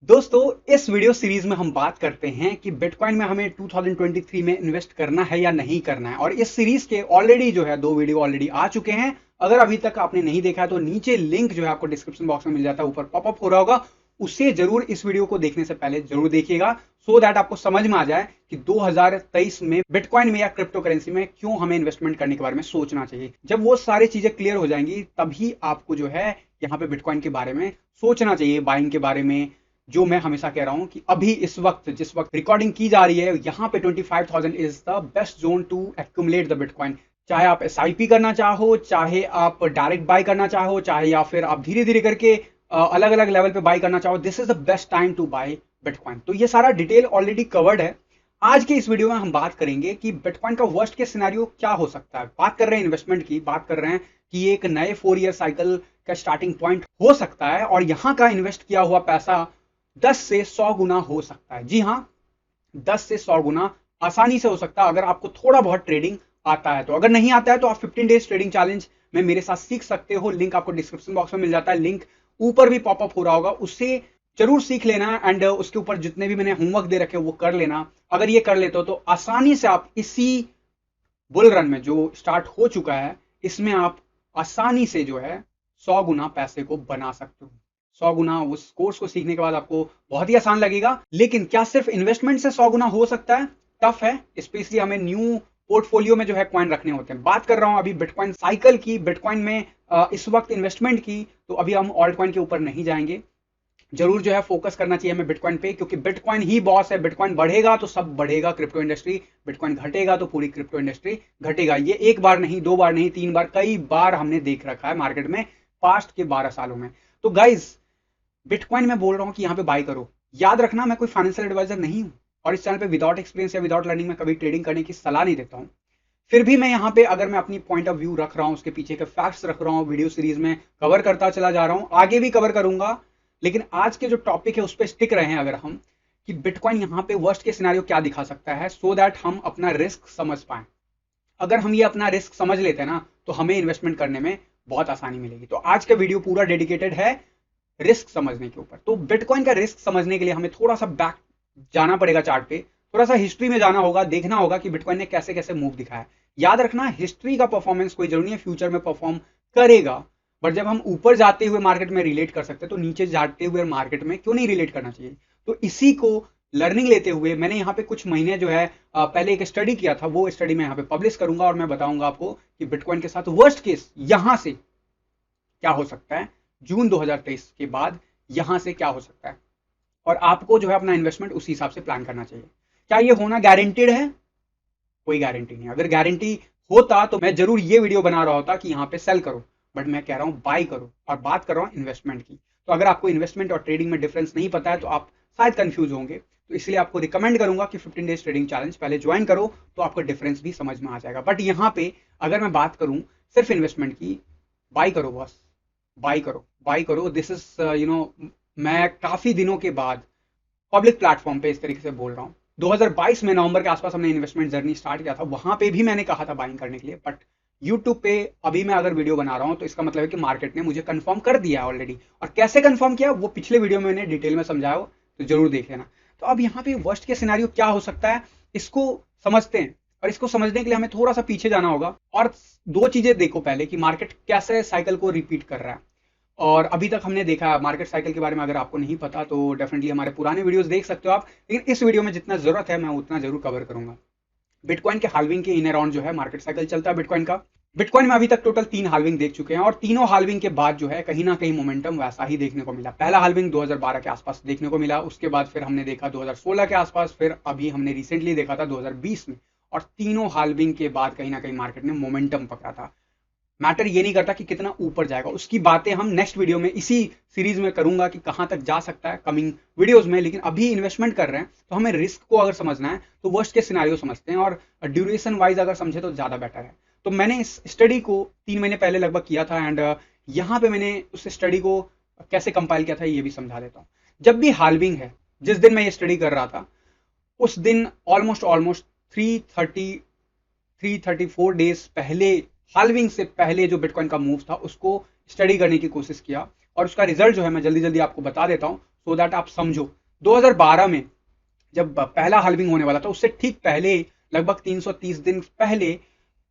दोस्तों, इस video series में हम बात करते हैं कि बिटकॉइन में हमें 2023 में इन्वेस्ट करना है या नहीं करना है। और इस सीरीज के ऑलरेडी जो है 2 वीडियो ऑलरेडी आ चुके हैं। अगर अभी तक आपने नहीं देखा है तो नीचे लिंक जो है आपको डिस्क्रिप्शन बॉक्स में मिल जाता है, ऊपर पॉपअप हो रहा होगा। उससे जरूर इस वीडियो को देखने से पहले जरूर देखिएगा, सो दैट आपको समझ में आ जाए कि 2023 में बिटकॉइन में या क्रिप्टो करेंसी में क्यों हमें इन्वेस्टमेंट करने के बारे में सोचना चाहिए। जब वो सारी चीजें क्लियर हो जाएंगी तभी आपको जो है यहाँ पे बिटकॉइन के बारे में सोचना चाहिए, बाइंग के बारे में। जो मैं हमेशा कह रहा हूं कि अभी इस वक्त जिस वक्त रिकॉर्डिंग की जा रही है, यहां पे 25,000 is the best zone to accumulate the bitcoin. चाहे आप एसआईपी करना चाहो, चाहे आप डायरेक्ट बाय करना चाहो, चाहे या फिर आप धीरे धीरे करके अलग अलग लेवल पे बाय करना चाहो, this is the best time to buy bitcoin. तो ये सारा डिटेल ऑलरेडी कवर्ड है। आज के इस वीडियो में हम बात करेंगे कि बिटकॉइन का वर्स्ट केस सिनेरियो क्या हो सकता है। बात कर रहे हैं इन्वेस्टमेंट की, बात कर रहे हैं कि एक नए 4 ईयर साइकिल का स्टार्टिंग पॉइंट हो सकता है और यहां का इन्वेस्ट किया हुआ पैसा 10 से 100 गुना हो सकता है। जी हां, 10 से 100 गुना आसानी से हो सकता है अगर आपको थोड़ा बहुत ट्रेडिंग आता है तो। अगर नहीं आता है तो आप 15 डेज ट्रेडिंग चैलेंज में मेरे साथ सीख सकते हो। लिंक आपको डिस्क्रिप्शन बॉक्स में मिल जाता है, लिंक ऊपर भी पॉपअप हो रहा होगा, उससे जरूर सीख लेना। एंड उसके ऊपर जितने भी मैंने होमवर्क दे रखे वो कर लेना। अगर ये कर लेते हो तो आसानी से आप इसी बुल रन में जो स्टार्ट हो चुका है, इसमें आप आसानी से जो है 100 गुना पैसे को बना सकते हो। 100 गुना उस कोर्स को सीखने के बाद आपको बहुत ही आसान लगेगा। लेकिन क्या सिर्फ इन्वेस्टमेंट से 100 गुना हो सकता है? टफ है, स्पेशली हमें न्यू पोर्टफोलियो में जो है कॉइन रखने होते हैं। बात कर रहा हूं अभी बिटकॉइन साइकिल की, बिटकॉइन में इस वक्त इन्वेस्टमेंट की। तो अभी हम ऑल्ट कॉइन के ऊपर नहीं जाएंगे। जरूर जो है फोकस करना चाहिए हमें बिटकॉइन पे, क्योंकि बिटकॉइन ही बॉस है। बिटकॉइन बढ़ेगा तो सब बढ़ेगा, क्रिप्टो इंडस्ट्री। बिटकॉइन घटेगा तो पूरी क्रिप्टो इंडस्ट्री घटेगा। ये एक बार नहीं, 2 बार नहीं, 3 बार, कई बार हमने देख रखा है मार्केट में पास्ट के 12 सालों में। तो गाइज, बिटकॉइन में बोल रहा हूं कि यहां पे बाय करो। याद रखना, मैं कोई फाइनेंशियल एडवाइजर नहीं हूं और इस चैनल पे विदाउट एक्सपीरियंस या विदाउट लर्निंग में कभी ट्रेडिंग करने की सलाह नहीं देता हूं। फिर भी मैं यहाँ पे अगर मैं अपनी पॉइंट ऑफ व्यू रख रहा हूँ, उसके पीछे के फैक्ट्स रख रहा हूँ, वीडियो सीरीज में कवर करता चला जा रहा हूँ, आगे भी कवर करूंगा। लेकिन आज के जो टॉपिक है उस पर स्टिक रहे हैं अगर हम, कि बिटकॉइन यहाँ पे वर्स्ट के सिनेरियो क्या दिखा सकता है, सो दैट हम अपना रिस्क समझ पाए। अगर हम ये अपना रिस्क समझ लेते हैं ना तो हमें इन्वेस्टमेंट करने में बहुत आसानी मिलेगी। तो आज का वीडियो पूरा डेडिकेटेड है रिस्क समझने के ऊपर। तो बिटकॉइन का रिस्क समझने के लिए हमें थोड़ा सा बैक जाना पड़ेगा, चार्ट पे थोड़ा सा हिस्ट्री में जाना होगा, देखना होगा कि बिटकॉइन ने कैसे कैसे मूव दिखाया है। याद रखना, हिस्ट्री का परफॉर्मेंस कोई जरूरी है फ्यूचर में परफॉर्म करेगा, बट जब हम ऊपर जाते हुए मार्केट में रिलेट कर सकते हैं तो नीचे जाते हुए मार्केट में क्यों नहीं रिलेट करना चाहिए। तो इसी को लर्निंग लेते हुए मैंने यहाँ पे कुछ महीने जो है पहले एक स्टडी किया था। वो स्टडी मैं यहाँ पे पब्लिश करूंगा और मैं बताऊंगा आपको कि बिटकॉइन के साथ वर्स्ट केस यहां से क्या हो सकता है, जून 2023 के बाद यहां से क्या हो सकता है। और आपको जो है अपना इन्वेस्टमेंट उसी हिसाब से प्लान करना चाहिए। क्या ये होना गारंटेड है? कोई गारंटी नहीं। अगर गारंटी होता तो मैं जरूर ये वीडियो बना रहा होता कि यहाँ पे सेल करो, बट मैं कह रहा हूँ बाय करो और बात कर रहा हूँ इन्वेस्टमेंट की। तो अगर आपको इन्वेस्टमेंट और ट्रेडिंग में डिफरेंस नहीं पता है तो आप शायद कंफ्यूज होंगे। तो इसलिए आपको रिकमेंड करूंगा कि 15 डेज ट्रेडिंग चैलेंज पहले ज्वाइन करो, तो आपको डिफरेंस भी समझ में आ जाएगा। बट यहाँ पे अगर मैं बात करूं सिर्फ इन्वेस्टमेंट की, बाय करो बॉस, बाय करो, बाय करो। दिस इज मैं काफी दिनों के बाद पब्लिक प्लेटफॉर्म पे इस तरीके से बोल रहा हूँ। 2022 में नवंबर के आसपास हमने इन्वेस्टमेंट जर्नी स्टार्ट किया था, वहां पे भी मैंने कहा था बाइंग करने के लिए। बट यूट्यूब पे अभी मैं अगर वीडियो बना रहा हूं तो इसका मतलब है कि मार्केट ने मुझे कंफर्म कर दिया है ऑलरेडी। और कैसे कंफर्म किया वो पिछले वीडियो में मैंने डिटेल में समझाया हो, तो जरूर देख लेना। तो अब यहाँ पे वर्स्ट के सिनेरियो क्या हो सकता है, इसको समझते हैं। और इसको समझने के लिए हमें थोड़ा सा पीछे जाना होगा और दो चीजें देखो पहले, कि मार्केट कैसे साइकिल को रिपीट कर रहा है। और अभी तक हमने देखा मार्केट साइकिल के बारे में, अगर आपको नहीं पता तो डेफिनेटली हमारे पुराने वीडियोस देख सकते हो आप। लेकिन इस वीडियो में जितना जरूरत है मैं उतना जरूर कवर करूंगा। बिटकॉइन के हाल्विंग के इन अराउंड जो है मार्केट साइकिल चलता है बिटकॉइन का। बिटकॉइन में अभी तक टोटल 3 हाल्विंग देख चुके हैं और तीनों हाल्विंग के बाद जो है कहीं ना कहीं मोमेंटम वैसा ही देखने को मिला। पहला हाल्विंग 2012 के आसपास देखने को मिला, उसके बाद फिर हमने देखा 2016 के आसपास, फिर अभी हमने रिसेंटली देखा था 2020 में। और तीनों हाल्विंग के बाद कहीं ना कहीं मार्केट ने मोमेंटम पकड़ा था। मैटर ये नहीं करता कि कितना ऊपर जाएगा, उसकी बातें हम नेक्स्ट वीडियो में इसी सीरीज में करूंगा कि कहां तक जा सकता है कमिंग वीडियोस में। लेकिन अभी इन्वेस्टमेंट कर रहे हैं तो हमें रिस्क को अगर समझना है तो वर्स्ट के सिनेरियो समझते हैं, और ड्यूरेशन वाइज अगर समझे तो ज्यादा बेटर है। तो मैंने इस स्टडी को 3 महीने पहले लगभग किया था, एंड यहाँ पे मैंने उस स्टडी को कैसे कंपाइल किया था ये भी समझा देता हूँ। जब भी हाल्विंग है, जिस दिन मैं ये स्टडी कर रहा था उस दिन ऑलमोस्ट 334 डेज पहले, हाल्विंग से पहले जो बिटकॉइन का मूव था उसको स्टडी करने की कोशिश किया। और उसका रिजल्ट जो है मैं जल्दी जल्दी आपको बता देता हूं, सो दैट आप समझो। 2012 में जब पहला हाल्विंग होने वाला था उससे ठीक पहले, लगभग 330 दिन पहले,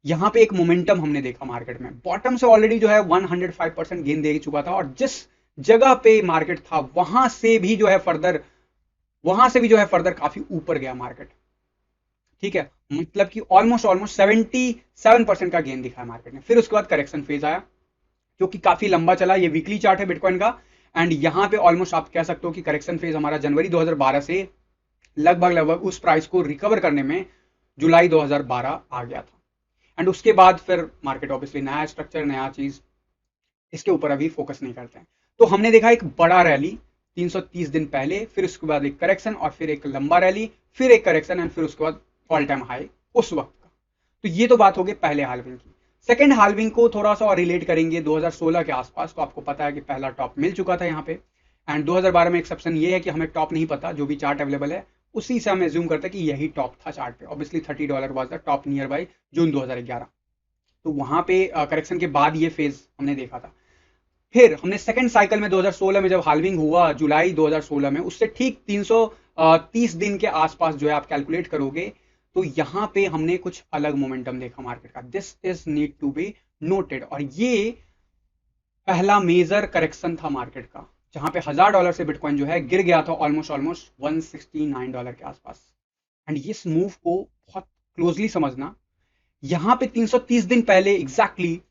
यहाँ पे एक मोमेंटम हमने देखा मार्केट में। बॉटम से ऑलरेडी जो है 105% गेन दे चुका था, और जिस जगह पे मार्केट था वहां से भी जो है फर्दर काफी ऊपर गया मार्केट। ठीक है, मतलब कि ऑलमोस्ट 77% का गेन दिखा है मार्केट ने। फिर उसके बाद करेक्शन फेज आया जो कि काफी लंबा चला। ये वीकली चार्ट है बिटकॉइन का, एंड यहाँ पे ऑलमोस्ट आप कह सकते हो कि करेक्शन फेज हमारा जनवरी 2012 से लगभग उस प्राइस को रिकवर करने में जुलाई 2012 आ गया था। एंड उसके बाद फिर मार्केट ऑब्वियसली नया स्ट्रक्चर, नया चीज, इसके ऊपर अभी फोकस नहीं करते हैं। तो हमने देखा एक बड़ा रैली 330 दिन पहले, फिर उसके बाद एक करेक्शन, और फिर एक लंबा रैली, फिर एक करेक्शन, एंड फिर उसके बाद ऑल टाइम हाई उस वक्त का। तो ये तो बात हो गई पहले हाल्विंग की। सेकेंड हाल्विंग को थोड़ा सा और रिलेट करेंगे 2016 के आसपास। तो आपको पता है कि पहला टॉप मिल चुका था यहाँ पे, एंड 2012 में एक्सेप्शन ये है कि हमें टॉप नहीं पता, जो भी चार्ट अवेलेबल है उसी से हम एज्यूम करते हैं कि यही टॉप था चार्ट पे। Obviously $30 was the top near by June 2011। तो वहां पे करेक्शन के बाद ये फेज हमने देखा था। फिर हमने सेकंड साइकिल में 2016 में जब हाल्विंग हुआ जुलाई 2016 में, उससे ठीक 330 दिन के आसपास जो है आप कैलकुलेट करोगे, तो यहां पे हमने कुछ अलग मोमेंटम देखा मार्केट का। This is need to be noted. और ये पहला मेजर करेक्शन था मार्केट का, जहां पे $1000 से बिटकॉइन जो है गिर गया था ऑलमोस्ट $169 के आसपास। एंड इस मूव को बहुत क्लोजली समझना। यहां पे 330 दिन पहले एग्जैक्टली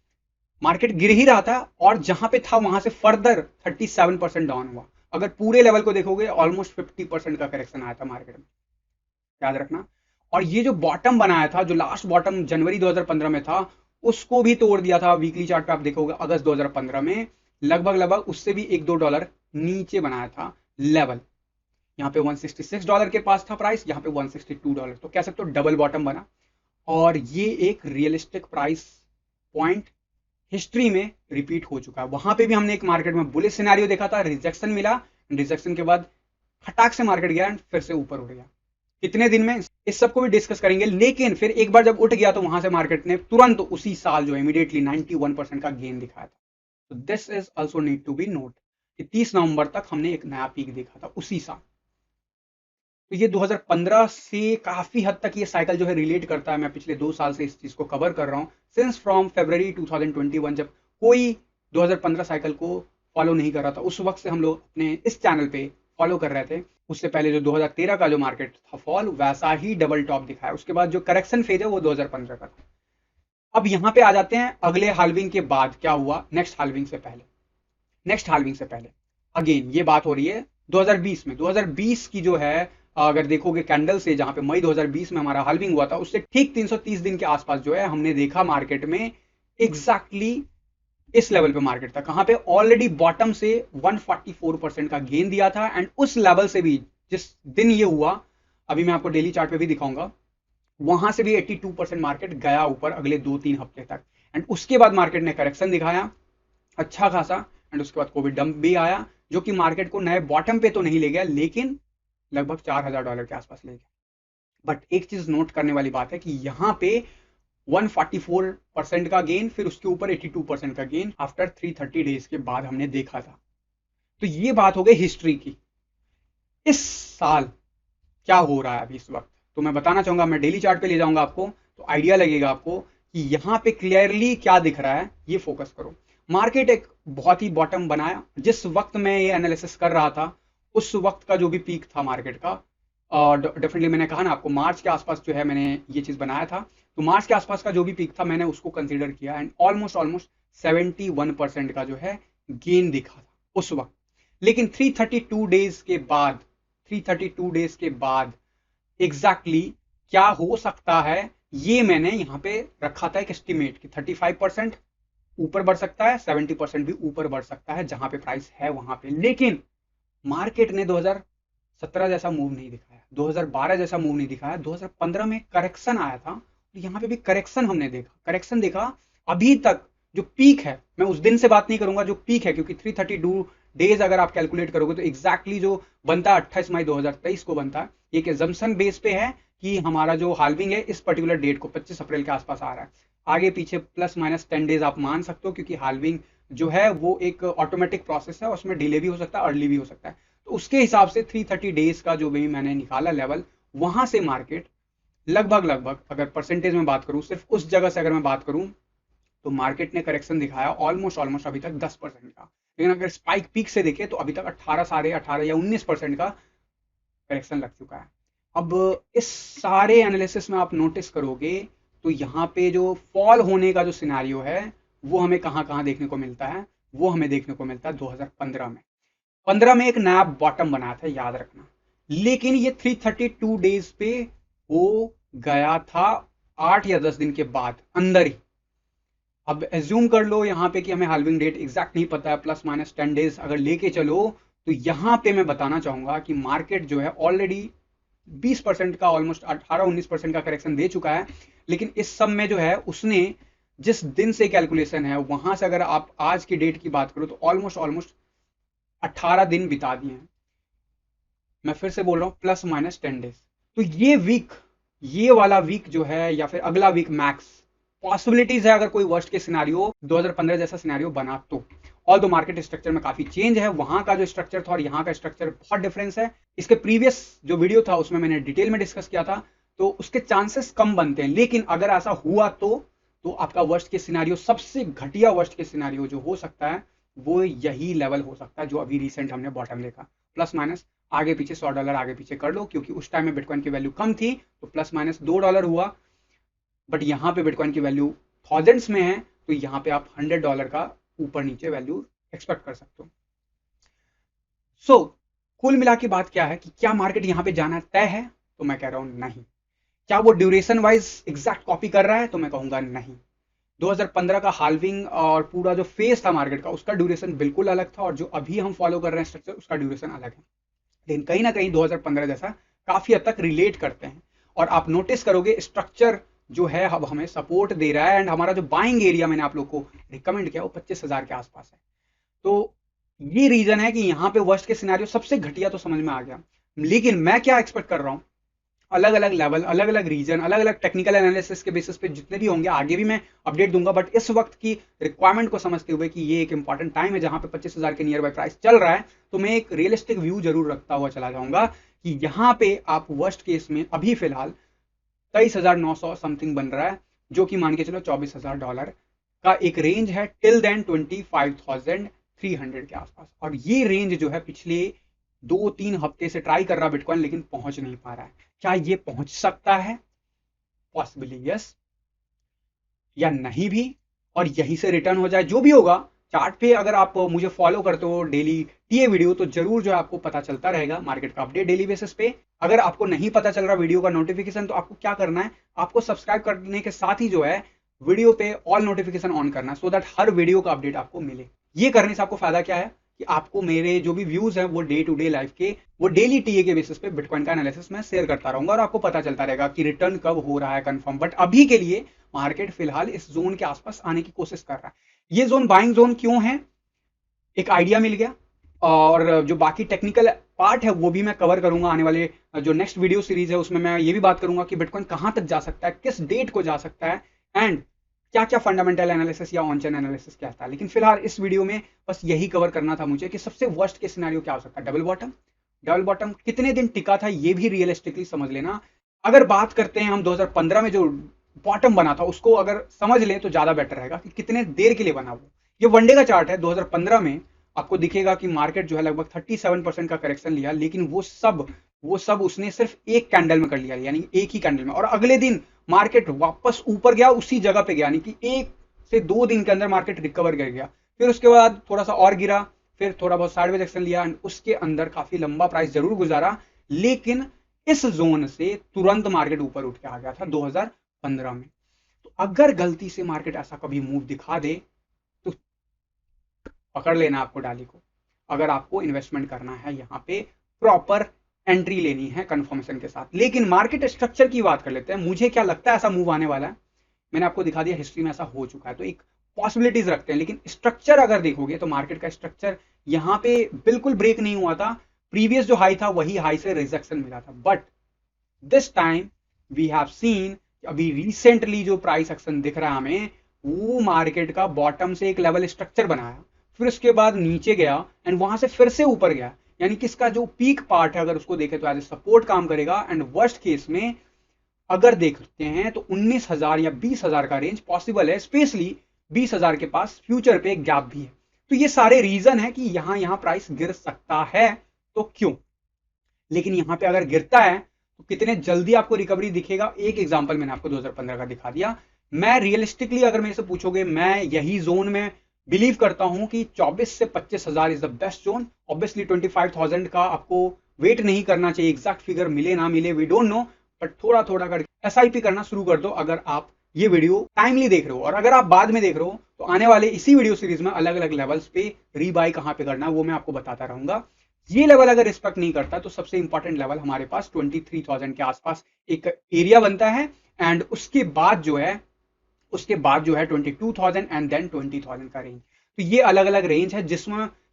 मार्केट गिर ही रहा था, और जहां पे था वहां से फर्दर 37% डाउन हुआ। अगर पूरे लेवल को देखोगे ऑलमोस्ट 50% का करेक्शन आया था मार्केट में, याद रखना। और ये जो बॉटम बनाया था, जो लास्ट बॉटम जनवरी 2015 में था, उसको भी तोड़ दिया था। वीकली चार्ट पे आप देखोगे अगस्त 2015 में लगभग उससे भी $1-2 नीचे बनाया था लेवल। यहाँ पे $166 के पास था प्राइस, यहाँ पे $162। तो कह सकते हो डबल बॉटम बना, और ये एक रियलिस्टिक प्राइस पॉइंट हिस्ट्री में रिपीट हो चुका है। वहां पे भी हमने एक मार्केट में बुलिश सिनेरियो देखा था, रिजेक्शन मिला, रिजेक्शन के बाद हटाक से मार्केट गया, फिर से ऊपर उठ गया। कितने दिन में, इस सब को भी डिस्कस करेंगे। लेकिन फिर एक बार जब उठ गया तो वहां से मार्केट ने तुरंत उसी साल जो इमीडिएटली 91% का गेन दिखाया था। तो this is also need to be note कि 30 नवंबर तक हमने एक नया पीक देखा था उसी साल। तो ये 2015 से काफी हद तक ये साइकिल जो है रिलेट करता है। मैं पिछले 2 साल से इस चीज को कवर कर रहा हूँ, सिंस फ्रॉम फरवरी 2021, जब कोई 2015 साइकिल को फॉलो नहीं कर रहा था, उस वक्त से हम लोग अपने इस चैनल पे फॉलो कर रहे थे। उससे पहले जो 2013 का जो मार्केट था फॉल, वैसा ही डबल टॉप दिखाया। उसके बाद जो करेक्शन फेज है वो 2015 का था। अब यहाँ पे आ जाते हैं अगले हाल्विंग के बाद क्या हुआ, नेक्स्ट हाल्विंग से पहले अगेन ये बात हो रही है 2020 में। 2020 की जो है, अगर देखोगे कैंडल से, जहां पे मई 2020 में हमारा हाल्विंग हुआ था, उससे ठीक 330 दिन के आसपास जो है हमने देखा मार्केट में एग्जैक्टली इस लेवल पे मार्केट था, कहां पे ऑलरेडी बॉटम से 144% का गेन दिया था। एंड उस लेवल से भी जिस दिन ये हुआ, अभी मैं आपको डेली चार्ट पे भी दिखाऊंगा, वहां से भी 82% मार्केट गया ऊपर अगले 2-3 हफ्ते तक। एंड उसके बाद मार्केट ने करेक्शन दिखाया अच्छा खासा, एंड उसके बाद कोविड डंप भी आया, जो कि मार्केट को नए बॉटम पे तो नहीं ले गया, लेकिन लगभग $4000 के आसपास ले गया। बट एक चीज नोट करने वाली बात है कि यहां पे 144% का गेन, फिर उसके ऊपर 82% का गेन आफ्टर 330 डेज के बाद हमने देखा था। तो ये बात हो गई हिस्ट्री की। इस साल क्या हो रहा है अभी इस वक्त, तो मैं बताना चाहूंगा, मैं डेली चार्ट पे ले जाऊंगा आपको, तो आइडिया लगेगा आपको कि यहां पे क्लियरली क्या दिख रहा है। ये फोकस करो। मार्केट एक बहुत ही बॉटम बनाया। जिस वक्त मैं ये एनालिसिस कर रहा था, उस वक्त का जो भी पीक था मार्केट का, डेफिनेटली मैंने कहा ना आपको, मार्च के आसपास जो है मैंने ये चीज बनाया था। तो मार्च के आसपास का जो भी पीक था मैंने उसको कंसीडर किया, एंड ऑलमोस्ट 71% का जो है गेन दिखा था उस वक्त। लेकिन 332 डेज के बाद एग्जैक्टली क्या हो सकता है, ये मैंने यहाँ पे रखा था एक एस्टिमेट कि 35% ऊपर बढ़ सकता है, 70% भी ऊपर बढ़ सकता है जहां पे प्राइस है वहां पे। लेकिन मार्केट ने 2017 जैसा मूव नहीं दिखाया, 2012 जैसा मूव नहीं दिखाया। 2015 में करेक्शन आया था, तो यहाँ पे भी करेक्शन हमने देखा, अभी तक जो पीक है, मैं उस दिन से बात नहीं करूंगा जो पीक है, क्योंकि 332 डेज अगर आप कैलकुलेट करोगे तो एग्जैक्टली जो बनता है 28 मई 2023 को बनता है। एक एजम्पशन बेस पे है कि हमारा जो हाल्विंग है इस पर्टिकुलर डेट को 25 अप्रैल के आसपास आ रहा है। आगे पीछे प्लस माइनस 10 डेज आप मान सकते हो, क्योंकि हाल्विंग जो है वो एक ऑटोमेटिक प्रोसेस है, उसमें डिले भी हो सकता है, अर्ली भी हो सकता है। तो उसके हिसाब से 330 डेज का जो भी मैंने निकाला लेवल, वहां से मार्केट लगभग अगर परसेंटेज में बात करूं, सिर्फ उस जगह से अगर मैं बात करूं, तो मार्केट ने करेक्शन दिखाया ऑलमोस्ट अभी तक 10% का। लेकिन अगर स्पाइक पीक से देखें तो अभी तक 18, साढ़े 18 या 19% का करेक्शन लग चुका है। अब इस सारे एनालिसिस में आप नोटिस करोगे तो यहाँ पे जो फॉल होने का जो सिनारियो है वो हमें कहाँ कहाँ देखने को मिलता है, वो हमें देखने को मिलता है 2015 में। 15 में एक नया बॉटम बनाया था, याद रखना, लेकिन ये 332 डेज पे हो गया था 8 या 10 दिन के बाद अंदर ही। अब एज्यूम कर लो यहाँ पे कि हमें हाल्विंग डेट एग्जैक्ट नहीं पता है, प्लस माइनस 10 डेज अगर लेके चलो, तो यहाँ पे मैं बताना चाहूंगा कि मार्केट जो है ऑलरेडी 20% का, ऑलमोस्ट 18-19% का करेक्शन दे चुका है। लेकिन इस सब में जो है उसने जिस दिन से कैलकुलेशन है वहां से अगर आप आज की डेट की बात करो तो ऑलमोस्ट 18 दिन बिता दिए हैं। मैं फिर से बोल रहा हूं प्लस माइनस 10 डेज। तो ये वीक, ये वाला वीक जो है या फिर अगला वीक मैक्स पॉसिबिलिटीज है अगर कोई वर्स्ट के सिनारियो 2015 जैसा सिनारियो बना तो। ऑल दो मार्केट स्ट्रक्चर में काफी चेंज है, वहां का जो स्ट्रक्चर था और यहाँ का स्ट्रक्चर बहुत डिफरेंस है। इसके प्रीवियस जो वीडियो था उसमें मैंने डिटेल में डिस्कस किया था, तो उसके चांसेस कम बनते हैं। लेकिन अगर ऐसा हुआ तो आपका वर्स्ट के सिनारियो, सबसे घटिया वर्स्ट के सिनारियो जो हो सकता है वो यही लेवल हो सकता है जो अभी रिसेंट हमने बॉटम देखा। प्लस माइनस आगे पीछे $100 आगे पीछे कर लो, क्योंकि उस टाइम में बिटकॉइन की वैल्यू कम थी तो प्लस माइनस $2 हुआ। बट यहाँ पे बिटकॉइन की वैल्यू थाउजेंड्स में है, तो यहाँ पे आप $100 का ऊपर नीचे वैल्यू एक्सपेक्ट कर सकते हो। सो कुल मिला के बात क्या है कि क्या मार्केट यहाँ पे जाना तय है? तो मैं कह रहा हूं नहीं। क्या वो ड्यूरेशन वाइज एग्जैक्ट कॉपी कर रहा है? तो मैं कहूंगा नहीं। 2015 का हाल्विंग और पूरा जो फेज था मार्केट का, उसका ड्यूरेशन बिल्कुल अलग था, और जो अभी हम फॉलो कर रहे हैं स्ट्रक्चर, उसका ड्यूरेशन अलग है। लेकिन कहीं ना कहीं 2015 जैसा काफी हद तक रिलेट करते हैं। और आप नोटिस करोगे स्ट्रक्चर जो है अब हमें सपोर्ट दे रहा है, एंड हमारा जो बाइंग एरिया मैंने आप लोग को रिकमेंड किया वो 25,000 के आसपास है। तो ये रीजन है कि यहाँ पे वर्स्ट के सिनेरियो सबसे घटिया तो समझ में आ गया। लेकिन मैं क्या एक्सपेक्ट कर रहा हूँ, अलग अलग लेवल, अलग अलग रीजन, अलग अलग टेक्निकल एनालिसिस के बेसिस पे जितने भी होंगे आगे भी मैं अपडेट दूंगा। बट इस वक्त की रिक्वायरमेंट को समझते हुए कि ये एक इंपॉर्टेंट टाइम है जहां पे 25,000 के नियर बाय प्राइस चल रहा है, तो मैं एक रियलिस्टिक व्यू जरूर रखता हुआ चला जाऊंगा कि यहाँ पे आप वर्स्ट केस में अभी फिलहाल 23,900 समथिंग बन रहा है, जो कि मान के चलो $24,000 का एक रेंज है, टिल देन 25,300 के आसपास। और ये रेंज जो है पिछले 2-3 हफ्ते से ट्राई कर रहा बिटकॉइन, लेकिन पहुंच नहीं पा रहा है। क्या ये पहुंच सकता है? पॉसिबली यस, या नहीं भी, और यहीं से रिटर्न हो जाए। जो भी होगा, चार्ट पे अगर आप मुझे फॉलो करते हो डेली टीए वीडियो, तो जरूर जो है आपको पता चलता रहेगा मार्केट का अपडेट डेली बेसिस पे। अगर आपको नहीं पता चल रहा वीडियो का नोटिफिकेशन, तो आपको क्या करना है, आपको सब्सक्राइब करने के साथ ही जो है वीडियो पे ऑल नोटिफिकेशन ऑन करना है, सो दैट हर वीडियो का अपडेट आपको मिले। ये करने से आपको फायदा क्या है कि आपको मेरे जो भी व्यूज हैं वो डे टू डे लाइफ के, वो डेली टीए के बेसिस पे बिटकॉइन का एनालिसिस मैं शेयर करता रहूंगा, और आपको पता चलता रहेगा कि रिटर्न कब हो रहा है कंफर्म। बट अभी के लिए मार्केट फिलहाल इस जोन के आसपास आने की कोशिश कर रहा है। ये जोन बाइंग जोन क्यों है, एक आइडिया मिल गया। और जो बाकी टेक्निकल पार्ट है वो भी मैं कवर करूंगा आने वाले जो नेक्स्ट वीडियो सीरीज है, उसमें मैं ये भी बात करूंगा कि बिटकॉइन कहां तक जा सकता है, किस डेट को जा सकता है, एंड क्या क्या फंडामेंटल एनालिसिस या ऑन चेन एनालिसिस क्या था। लेकिन फिलहाल इस वीडियो में बस यही कवर करना था मुझे कि सबसे वर्स्ट के सिनेरियो क्या हो सकता है। डबल बॉटम कितने दिन टिका था ये भी रियलिस्टिकली समझ लेना। अगर बात करते हैं हम 2015 में जो बॉटम बना था उसको अगर समझ ले तो ज्यादा बेटर रहेगा कि कितने देर के लिए बना वो। ये वनडे का चार्ट है। 2015 में आपको दिखेगा कि मार्केट जो है लगभग 37% का करेक्शन लिया, लेकिन वो सब उसने सिर्फ एक कैंडल में कर लिया, यानी एक ही कैंडल में। और अगले दिन मार्केट वापस ऊपर गया, उसी जगह पे गया, यानी कि 1 से 2 दिन के अंदर मार्केट रिकवर कर गया। फिर उसके बाद थोड़ा सा और गिरा, फिर थोड़ा बहुत साइडवेज एक्शन लिया, एंड उसके अंदर काफी लंबा प्राइस जरूर गुजारा, लेकिन इस जोन से तुरंत मार्केट ऊपर उठ के आ गया था 2015 में। तो अगर गलती से मार्केट ऐसा कभी मूव दिखा दे तो पकड़ लेना आपको डाली को, अगर आपको इन्वेस्टमेंट करना है यहाँ पे प्रॉपर एंट्री लेनी है कंफर्मेशन के साथ। लेकिन मार्केट स्ट्रक्चर की बात कर लेते हैं। मुझे क्या लगता है ऐसा मूव आने वाला है, मैंने आपको दिखा दिया, हिस्ट्री में ऐसा हो चुका है, तो एक पॉसिबिलिटीज रखते हैं। लेकिन स्ट्रक्चर अगर देखोगे तो मार्केट का स्ट्रक्चर यहाँ पे बिल्कुल ब्रेक नहीं हुआ था। प्रीवियस जो हाई था वही हाई से रिजेक्शन मिला था, but this time we have seen, अभी रिसेंटली जो प्राइस एक्शन दिख रहा है हमें, वो मार्केट का बॉटम से एक लेवल स्ट्रक्चर बनाया, फिर उसके बाद नीचे गया, एंड वहां से फिर से ऊपर गया। यानी कि इसका जो पीक पार्ट है अगर उसको देखें तो एज ए सपोर्ट काम करेगा, एंड वर्स्ट केस में अगर देखते हैं तो 19,000 या 20,000 का रेंज पॉसिबल है, स्पेशली 20,000 के पास फ्यूचर पे गैप भी है। तो ये सारे रीजन है कि यहां प्राइस गिर सकता है, तो क्यों। लेकिन यहां पे अगर गिरता है तो कितने जल्दी आपको रिकवरी दिखेगा, एक एग्जांपल मैंने आपको 2015 का दिखा दिया। मैं रियलिस्टिकली अगर मेरे से पूछोगे, मैं यही जोन में बिलीव करता हूं कि 24 से 25,000 is the best zone. Obviously 25,000 का आपको वेट नहीं करना चाहिए, एग्जैक्ट फिगर मिले ना मिले वी डोंट नो, बट थोड़ा थोड़ा करके एसआईपी करना शुरू कर दो अगर आप ये वीडियो टाइमली देख रहे हो। और अगर आप बाद में देख रहे हो तो आने वाले इसी वीडियो सीरीज में अलग अलग लेवल्स पे रीबाई कहां पे करना है वो मैं आपको बताता रहूंगा। ये लेवल अगर रिस्पेक्ट नहीं करता तो सबसे इंपॉर्टेंट लेवल हमारे पास 23,000 के आसपास एक एरिया बनता है, एंड उसके बाद जो है 22,000 एंड देन 20,000 का रेंज। तो ये अलग अलग रेंज है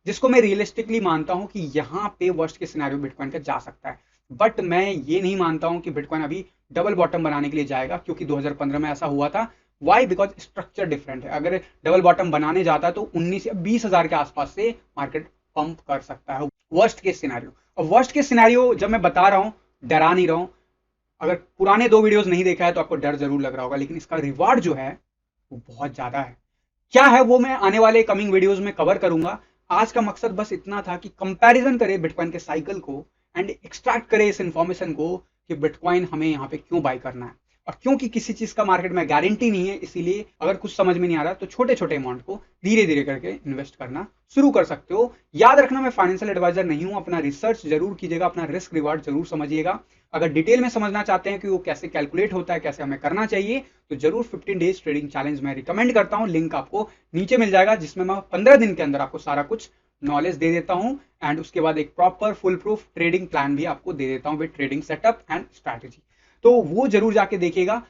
जिसको मैं रियलिस्टिकली मानता हूं कि यहां पे वर्स्ट के सिनेरियो बिटकॉइन का जा सकता है। बट मैं ये नहीं मानता हूं कि बिटकॉइन अभी डबल बॉटम बनाने के लिए जाएगा, क्योंकि 2015 में ऐसा हुआ था। वाई? बिकॉज स्ट्रक्चर डिफरेंट है। अगर डबल बॉटम बनाने जाता तो 19 या 20,000 के आसपास से मार्केट पंप कर सकता है, वर्स्ट केस सिनेरियो। और वर्स्ट केस सिनेरियो जब मैं बता रहा हूं, डरा नहीं रहा हूं। अगर पुराने 2 वीडियोस नहीं देखा है तो आपको डर जरूर लग रहा होगा, लेकिन इसका रिवार्ड जो है वो बहुत ज्यादा है। क्या है वो मैं आने वाले कमिंग वीडियोस में कवर करूंगा। आज का मकसद बस इतना था कि कंपैरिजन करे बिटकॉइन के साइकिल को एंड एक्सट्रैक्ट करे इस इंफॉर्मेशन को कि बिटकॉइन हमें यहाँ पे क्यों बाय करना है। और क्योंकि किसी चीज का मार्केट में गारंटी नहीं है, इसीलिए अगर कुछ समझ में नहीं आ रहा तो छोटे छोटे अमाउंट को धीरे धीरे करके इन्वेस्ट करना शुरू कर सकते हो। याद रखना, मैं फाइनेंशियल एडवाइजर नहीं हूं। अपना रिसर्च जरूर कीजिएगा, अपना रिस्क रिवार्ड जरूर समझिएगा। अगर डिटेल में समझना चाहते हैं कि वो कैसे कैलकुलेट होता है, कैसे हमें करना चाहिए, तो जरूर 15 डेज ट्रेडिंग चैलेंज मैं रिकमेंड करता हूं। लिंक आपको नीचे मिल जाएगा, जिसमें मैं 15 दिन के अंदर आपको सारा कुछ नॉलेज दे देता हूं, एंड उसके बाद एक proper full proof trading plan भी आपको दे देता हूं with trading setup and strategy. तो वो जरूर जाके देखिएगा।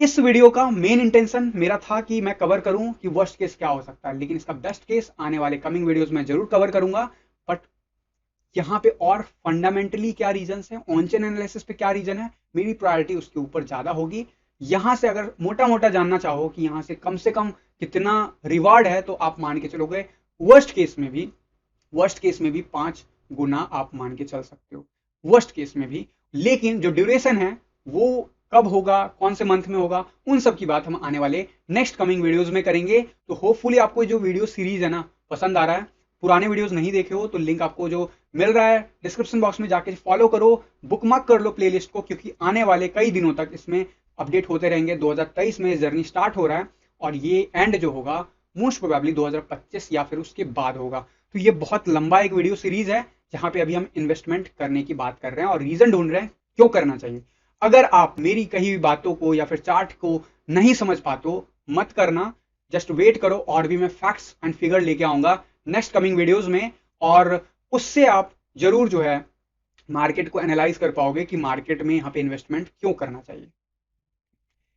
इस वीडियो का मेन इंटेंशन मेरा था कि मैं कवर करूं कि वर्स्ट केस क्या हो सकता है, लेकिन इसका बेस्ट केस आने वाले कमिंग वीडियोस में जरूर कवर करूंगा। बट यहाँ पे और फंडामेंटली क्या रीजन है, ऑन चेन एनालिसिस पे क्या रीजन है, मेरी प्रायोरिटी उसके ऊपर ज्यादा होगी। यहां से अगर मोटा मोटा जानना चाहो कि यहां से कम कितना रिवार्ड है, तो आप मान के चलोगे वर्स्ट केस में भी 5 गुना आप मान के चल सकते हो, वर्स्ट केस में भी। लेकिन जो ड्यूरेशन है वो कब होगा, कौन से मंथ में होगा, उन सब की बात हम आने वाले नेक्स्ट कमिंग वीडियोस में करेंगे। तो होपफुली आपको जो वीडियो सीरीज है ना पसंद आ रहा है। पुराने वीडियोस नहीं देखे हो तो लिंक आपको जो मिल रहा है डिस्क्रिप्शन बॉक्स में जाके फॉलो करो, बुकमार्क कर लो प्लेलिस्ट को, क्योंकि आने वाले कई दिनों तक इसमें अपडेट होते रहेंगे। 2023 में जर्नी स्टार्ट हो रहा है और ये एंड जो होगा मोस्ट प्रोबेबली 2025 या फिर उसके बाद होगा। तो ये बहुत लंबा एक वीडियो सीरीज है जहां पे अभी हम इन्वेस्टमेंट करने की बात कर रहे हैं और रीजन ढूंढ रहे हैं क्यों करना चाहिए। अगर आप मेरी कही हुई बातों को या फिर चार्ट को नहीं समझ पाते हो, मत करना, जस्ट वेट करो, और भी मैं फैक्ट्स एंड फिगर लेके आऊंगा नेक्स्ट कमिंग वीडियोस में, और उससे आप जरूर जो है मार्केट को एनालाइज कर पाओगे कि मार्केट में यहाँ पे इन्वेस्टमेंट क्यों करना चाहिए,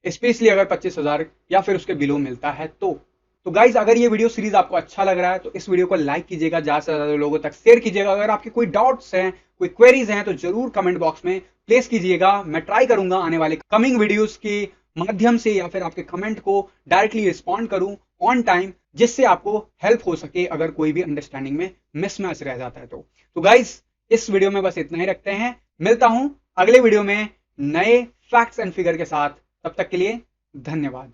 स्पेशली अगर 25,000 या फिर उसके बिलो मिलता है तो गाइज, अगर ये वीडियो सीरीज आपको अच्छा लग रहा है तो इस वीडियो को लाइक कीजिएगा, ज्यादा से ज्यादा लोगों तक शेयर कीजिएगा। अगर आपके कोई डाउट्स हैं, कोई क्वेरीज हैं, तो जरूर कमेंट बॉक्स में प्लेस कीजिएगा। मैं ट्राई करूंगा आने वाले कमिंग वीडियोस के माध्यम से या फिर आपके कमेंट को डायरेक्टली रिस्पॉन्ड करूं ऑन टाइम, जिससे आपको हेल्प हो सके अगर कोई भी अंडरस्टैंडिंग में मिसमैच रह जाता है तो गाइज, इस वीडियो में बस इतना ही रखते हैं। मिलता हूं अगले वीडियो में नए फैक्ट्स एंड फिगर के साथ। तब तक के लिए धन्यवाद।